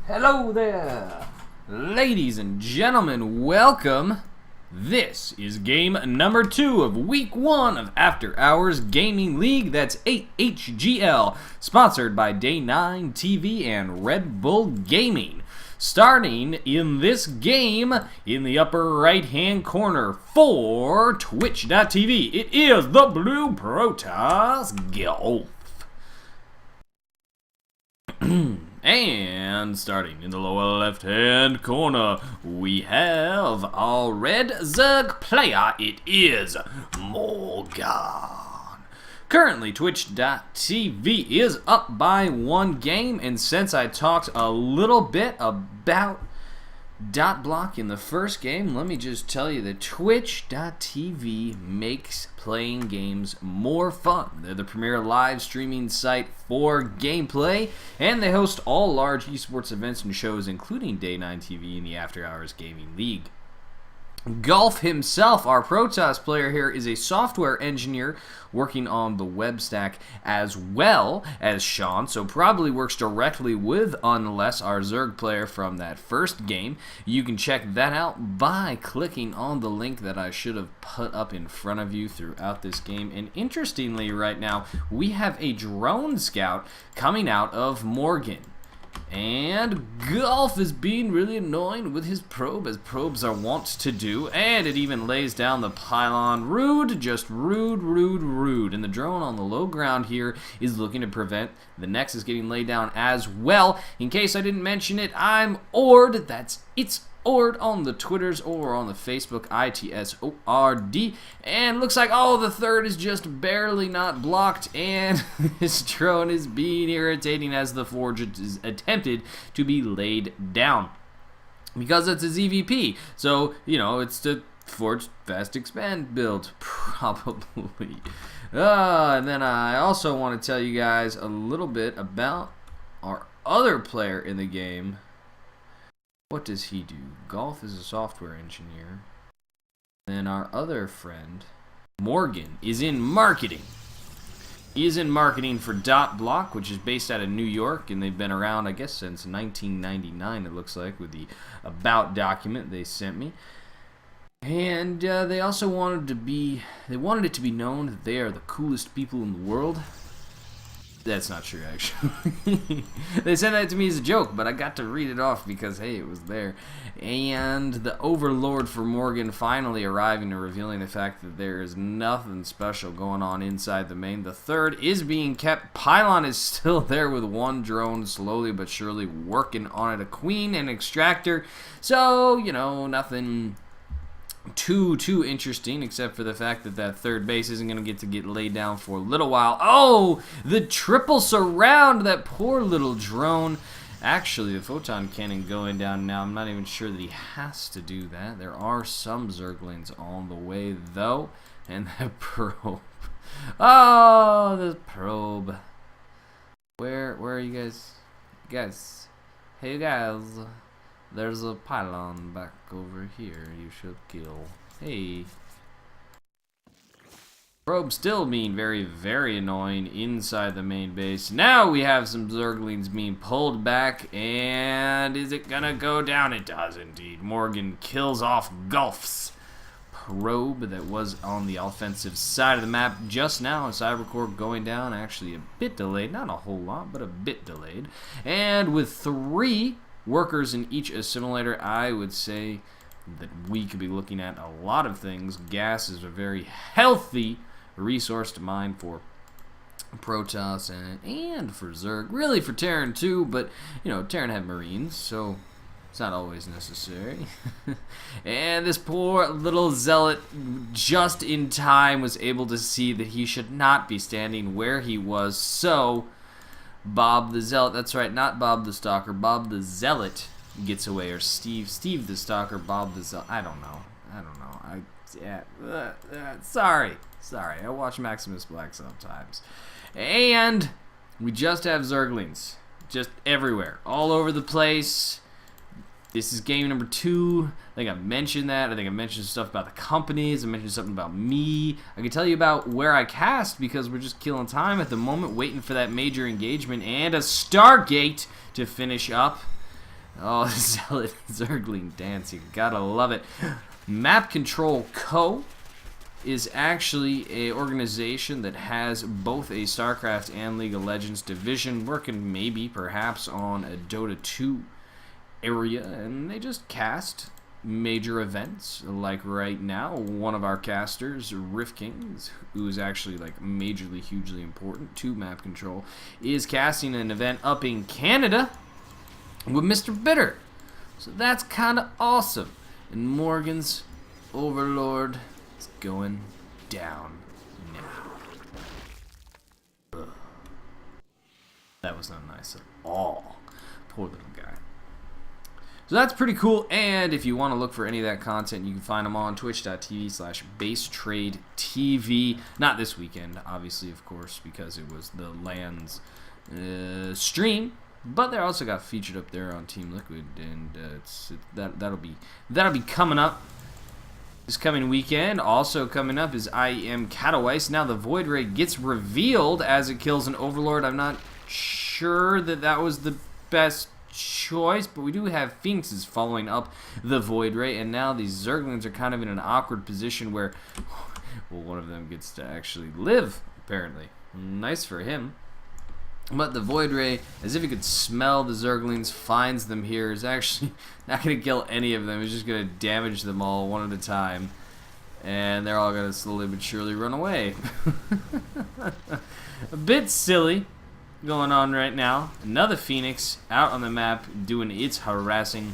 Hello there, ladies and gentlemen, welcome. This is game number 2 of week 1 of After Hours Gaming League. That's AHGL, sponsored by Day 9 TV and Red Bull Gaming. Starting in this game, in the upper right-hand corner for TwitchTv, it is the Blue Protoss Golf. And starting in the lower left-hand corner, we have our red Zerg player. It is Morgan. Currently, TwitchTv is up by 1 game, and since I talked a little bit about DotBlock in the first game, let me just tell you that TwitchTv makes playing games more fun. They're the premier live streaming site for gameplay, and they host all large esports events and shows, including Day 9 TV and the After Hours Gaming League. Golf himself, our Protoss player here, is a software engineer working on the web stack as well as Sean, so probably works directly with Unless, our Zerg player from that first game. You can check that out by clicking on the link that I should have put up in front of you throughout this game. And interestingly, right now, we have a drone scout coming out of Morgan. And Golf is being really annoying with his probe, as probes are wont to do, and it even lays down the pylon. Rude, just rude, rude, rude. And the drone on the low ground here is looking to prevent the Nexus getting laid down as well. In case I didn't mention it, I'm itsOrD, that's itsOrD on the Twitters or on the Facebook, itsOrD. And looks like, oh, the third is just barely not blocked, and this drone is being irritating as the Forge is attempted to be laid down. Because it's a ZVP, so, you know, it's the Forge Fast Expand build, probably. And then I also want to tell you guys a little bit about our other player in the game. What does he do? Golf is a software engineer. Then our other friend, Morgan, is in marketing. He is in marketing for DotBlock, which is based out of New York, and they've been around, I guess, since 1999, it looks like, with the About document they sent me. And they also wanted it to be known that they are the coolest people in the world. That's not true, actually. They said that to me as a joke, but I got to read it off because, hey, it was there. And the overlord for Morgan finally arriving and revealing the fact that there is nothing special going on inside the main. The third is being kept. Pylon is still there with 1 drone slowly but surely working on it. A queen and extractor. So, you know, nothing too interesting, except for the fact that that third base isn't going to get laid down for a little while. Oh, the triple surround, that poor little drone. Actually, the photon cannon going down now. I'm not even sure that he has to do that. There are some Zerglings on the way, though. And that probe. Oh, the probe. Where are you guys? Guys. Hey, you guys. There's a pylon back over here you should kill. Hey. Probe still being very, very annoying inside the main base. Now we have some Zerglings being pulled back, and is it gonna go down? It does indeed. Morgan kills off Golf's probe that was on the offensive side of the map just now. A Cybercore going down, actually a bit delayed. Not a whole lot, but a bit delayed. And with 3 workers in each assimilator, I would say that we could be looking at a lot of things. Gas is a very healthy resource to mine for Protoss and for Zerg. Really for Terran too, but, you know, Terran have Marines, so it's not always necessary. And this poor little Zealot, just in time, was able to see that he should not be standing where he was, so Bob the Zealot, that's right, not Bob the Stalker, Bob the Zealot gets away, or Steve the Stalker, Bob the Zealot, I don't know, sorry, I watch Maximus Black sometimes. And we just have Zerglings, just everywhere, all over the place. This is game number 2. I think I mentioned that. I think I mentioned stuff about the companies. I mentioned something about me. I can tell you about where I cast because we're just killing time at the moment, waiting for that major engagement and a Stargate to finish up. Oh, Zealot Zergling dance. You gotta love it. Map Control Co. is actually a organization that has both a StarCraft and League of Legends division, working maybe perhaps on a Dota 2 area, and they just cast major events. Like right now, one of our casters, Rift Kings, who is actually like majorly hugely important to Map Control, is casting an event up in Canada with Mr. Bitter. So that's kind of awesome. And Morgan's Overlord is going down now. Ugh. That was not nice at all. Poor little guy. So that's pretty cool, and if you want to look for any of that content, you can find them on twitch.tv/BaseTradeTV. Not this weekend, obviously, of course, because it was the LAN's stream, but they're also got featured up there on Team Liquid, and that'll be coming up this coming weekend. Also coming up is I Am Katowice. Now the Void Ray gets revealed as it kills an Overlord. I'm not sure that was the best choice, but we do have Phoenixes following up the Void Ray, and now these Zerglings are kind of in an awkward position where, well, one of them gets to actually live, apparently. Nice for him. But the Void Ray, as if he could smell the Zerglings, finds them here, is actually not going to kill any of them. He's just going to damage them all one at a time, and they're all going to slowly but surely run away. A bit silly going on right now. Another Phoenix out on the map doing its harassing.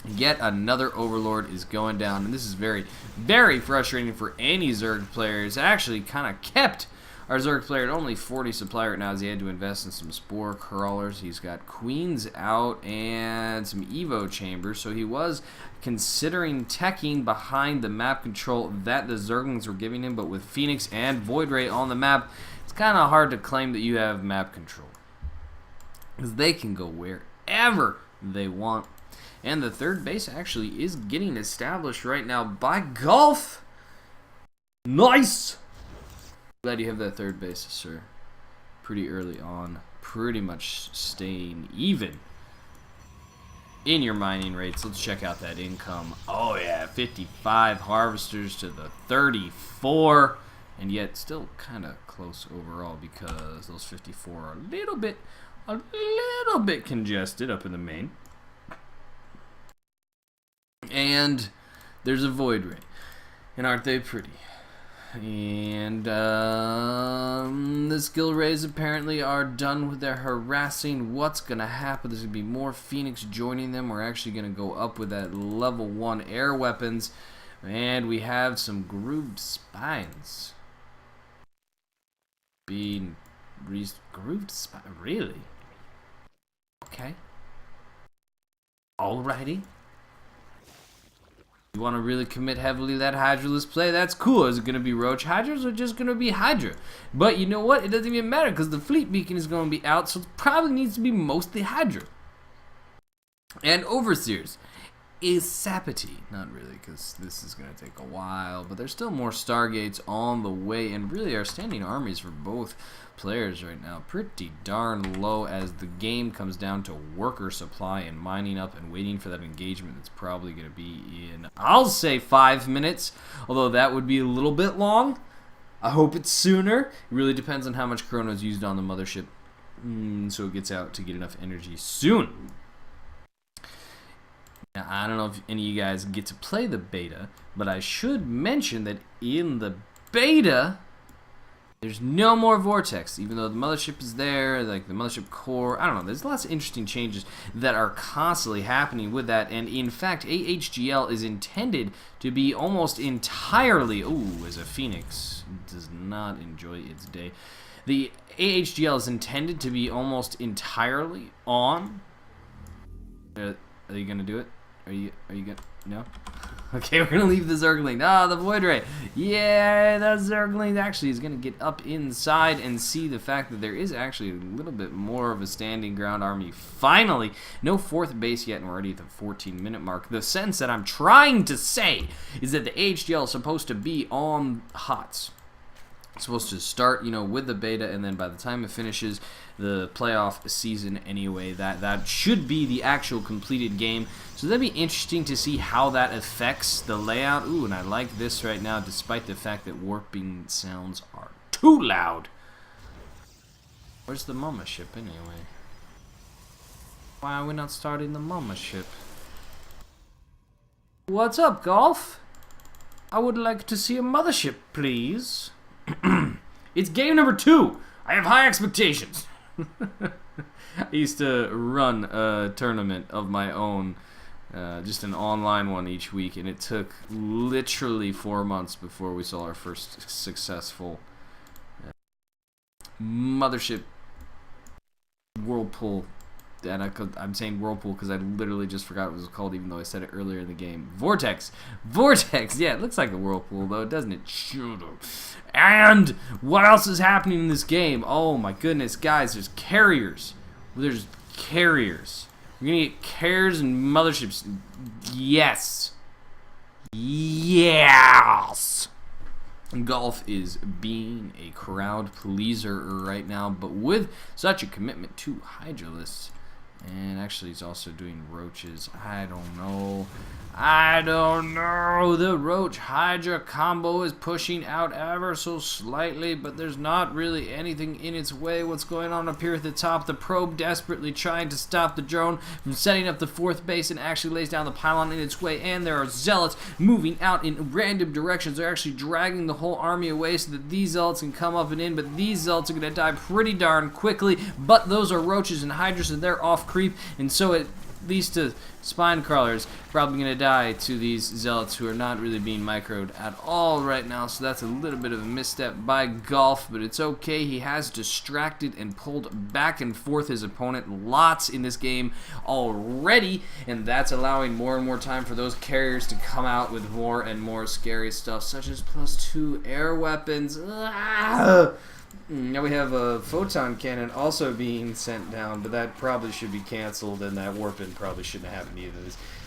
Yet another Overlord is going down, and this is very, very frustrating for any Zerg players. Actually kind of kept our Zerg player at only 40 supply right now, as he had to invest in some Spore Crawlers. He's got Queens out and some Evo Chambers, so he was considering teching behind the map control that the Zerglings were giving him, but with Phoenix and Void Ray on the map, it's kind of hard to claim that you have map control, because they can go wherever they want. And the third base actually is getting established right now by Golf. Nice! Glad you have that third base, sir. Pretty early on. Pretty much staying even in your mining rates. Let's check out that income. Oh yeah, 55 harvesters to the 34. And yet still kind of close overall, because those 54 are a little bit congested up in the main. And there's a Void Ray. And aren't they pretty? And the skill rays apparently are done with their harassing. What's going to happen? There's going to be more Phoenix joining them. We're actually going to go up with that level 1 air weapons. And we have some grooved spines being grooved spine. Really? Okay. Alrighty. You want to really commit heavily to that Hydraless play? That's cool. Is it going to be Roach Hydras or just going to be Hydra? But you know what? It doesn't even matter, because the Fleet Beacon is going to be out, so it probably needs to be mostly Hydra. And Overseers is Sapity. Not really, because this is going to take a while, but there's still more Stargates on the way, and really our standing armies for both players right now pretty darn low, as the game comes down to worker supply and mining up and waiting for that engagement that's probably going to be in, I'll say, 5 minutes, although that would be a little bit long. I hope it's sooner. It really depends on how much chrono is used on the mothership, so it gets out to get enough energy soon. Now, I don't know if any of you guys get to play the beta, but I should mention that in the beta, there's no more Vortex, even though the mothership is there, like the mothership core. I don't know, there's lots of interesting changes that are constantly happening with that, and in fact, AHGL is intended to be almost entirely, ooh, as a Phoenix does not enjoy its day. The AHGL is intended to be almost entirely on. Are you gonna do it? Are you gonna? No? Okay, we're gonna leave the Zergling. Ah, the Void Ray. Yeah, the Zergling actually is gonna get up inside and see the fact that there is actually a little bit more of a standing ground army. Finally, no fourth base yet, and we're already at the 14-minute mark. The sentence that I'm trying to say is that the AHGL is supposed to be on HOTS. supposed to start, you know, with the beta, and then by the time it finishes the playoff season anyway, that should be the actual completed game. So that'd be interesting to see how that affects the layout. Ooh, and I like this right now, despite the fact that warping sounds are too loud. Where's the mama ship anyway? Why are we not starting the mama ship? What's up, Golf? I would like to see a mothership, please. It's game number 2. I have high expectations. I used to run a tournament of my own, just an online one each week, and it took literally 4 months before we saw our first successful mothership whirlpool. And I'm saying whirlpool because I literally just forgot what it was called, even though I said it earlier in the game. Vortex! Vortex! Yeah, it looks like a whirlpool, though, doesn't it? Shut up. And what else is happening in this game? Oh my goodness, guys, there's carriers. There's carriers. We're gonna get carriers and motherships. Yes. Yes! Golf is being a crowd pleaser right now, but with such a commitment to Hydralists. And actually he's also doing roaches. I don't know. The Roach Hydra combo is pushing out ever so slightly, but there's not really anything in its way. What's going on up here at the top? The probe desperately trying to stop the drone from setting up the 4th base and actually lays down the pylon in its way. And there are zealots moving out in random directions. They're actually dragging the whole army away so that these zealots can come up and in, but these zealots are going to die pretty darn quickly. But those are roaches and hydras, and they're off creep, and so it leads to spine crawlers probably going to die to these zealots who are not really being microed at all right now. So that's a little bit of a misstep by Golf, but it's okay. He has distracted and pulled back and forth his opponent lots in this game already, and that's allowing more and more time for those carriers to come out with more and more scary stuff, such as +2 air weapons. Now we have a photon cannon also being sent down, but that probably should be canceled, and that warping probably shouldn't have happened either.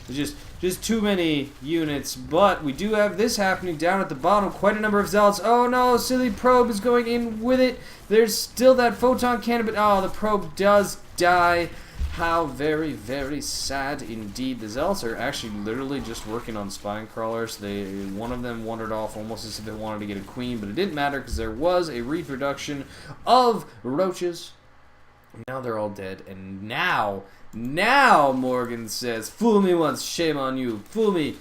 There's just too many units, but we do have this happening down at the bottom. Quite a number of zealots. Oh no, silly probe is going in with it. There's still that photon cannon, but oh, the probe does die. How very, very sad indeed. The zealots are actually literally just working on spine crawlers. One of them wandered off almost as if it wanted to get a queen, but it didn't matter because there was a reproduction of roaches. Now they're all dead, and now Morgan says, "Fool me once, shame on you. Fool me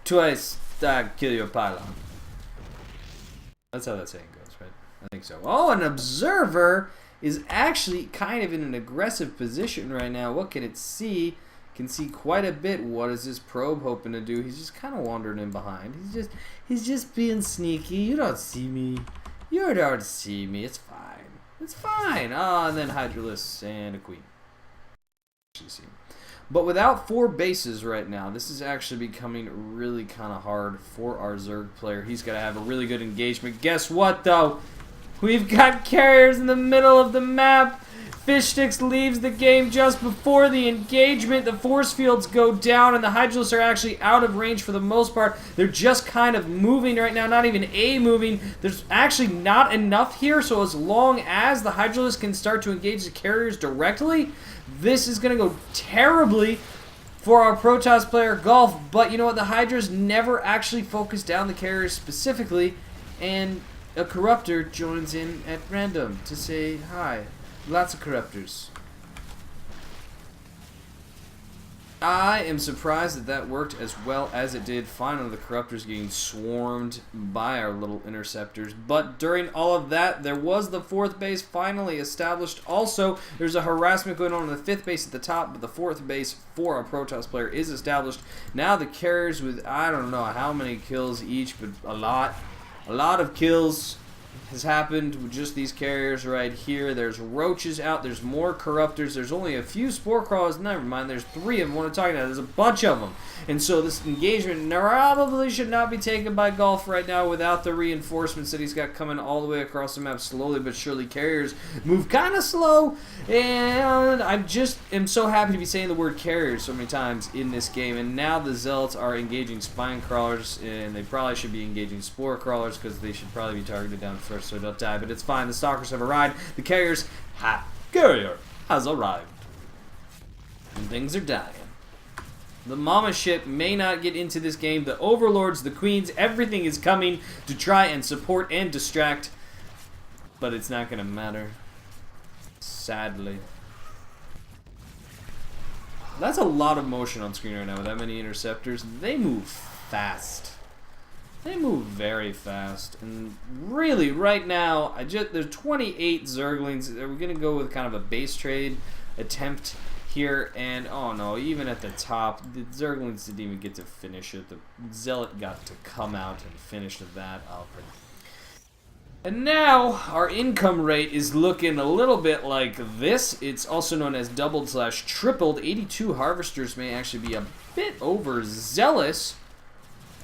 twice, I kill your pylon." That's how that saying goes, right? I think so. Oh, an observer is actually kind of in an aggressive position right now. What can it see? Can see quite a bit. What is this probe hoping to do? He's just kind of wandering in behind. He's just being sneaky. You don't see me. You don't see me. It's fine. It's fine. Ah, and then Hydralists and a queen. But without 4 bases right now, this is actually becoming really kind of hard for our Zerg player. He's got to have a really good engagement. Guess what, though? We've got carriers in the middle of the map. Fish Sticks leaves the game just before the engagement. The force fields go down, and the Hydralists are actually out of range for the most part. They're just kind of moving right now, not even moving. There's actually not enough here, so as long as the Hydralists can start to engage the carriers directly, this is going to go terribly for our Protoss player Golf. But you know what? The Hydras never actually focus down the carriers specifically, and a corruptor joins in at random to say hi. Lots of corruptors. I am surprised that worked as well as it did. Finally, the corruptors getting swarmed by our little interceptors. But during all of that, there was the 4th base finally established. Also, there's a harassment going on the 5th base at the top, but the 4th base for our Protoss player is established. Now the carriers with, I don't know how many kills each, but a lot of kills has happened with just these carriers right here. There's roaches out. There's more corruptors. There's only a few spore crawlers. Never mind. There's 3 of them. What I'm talking about. There's a bunch of them. And so this engagement probably should not be taken by Golf right now without the reinforcements that he's got coming all the way across the map. Slowly but surely, carriers move kind of slow. And I just am so happy to be saying the word carriers so many times in this game. And now the Zealots are engaging spine crawlers, and they probably should be engaging spore crawlers because they should probably be targeted down first so I don't die, but it's fine. The stalkers have arrived. The carrier has arrived. And things are dying. The mama ship may not get into this game. The overlords, the queens, everything is coming to try and support and distract. But it's not going to matter. Sadly. That's a lot of motion on screen right now with that many interceptors. They move fast. They move very fast. And really, right now, there's 28 Zerglings. We're going to go with kind of a base trade attempt here. And, oh no, even at the top, the Zerglings didn't even get to finish it. The Zealot got to come out and finish that up. And now, our income rate is looking a little bit like this. It's also known as doubled/tripled. 82 Harvesters may actually be a bit overzealous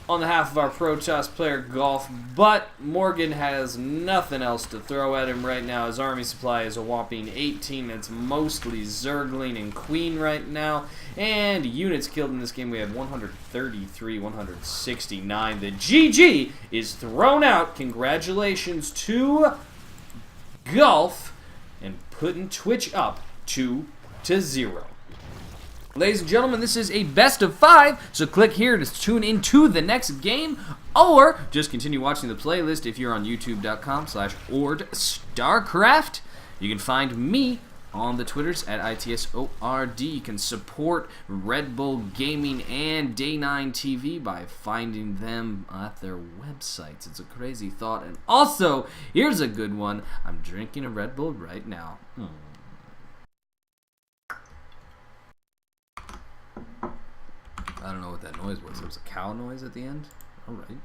on the half of our Protoss player Golf, but Morgan has nothing else to throw at him right now. His army supply is a whopping 18. It's mostly Zergling and Queen right now. And units killed in this game, we have 133, 169. The GG is thrown out. Congratulations to Golf and putting Twitch up 2-0. Ladies and gentlemen, this is a best of 5, so click here to tune into the next game, or just continue watching the playlist if you're on youtube.com/ord StarCraft. You can find me on the Twitters at itsOrD. You can support Red Bull Gaming and Day9 TV by finding them at their websites. It's a crazy thought. And also, here's a good one. I'm drinking a Red Bull right now. I don't know what that noise was. It was a cow noise at the end? Alright.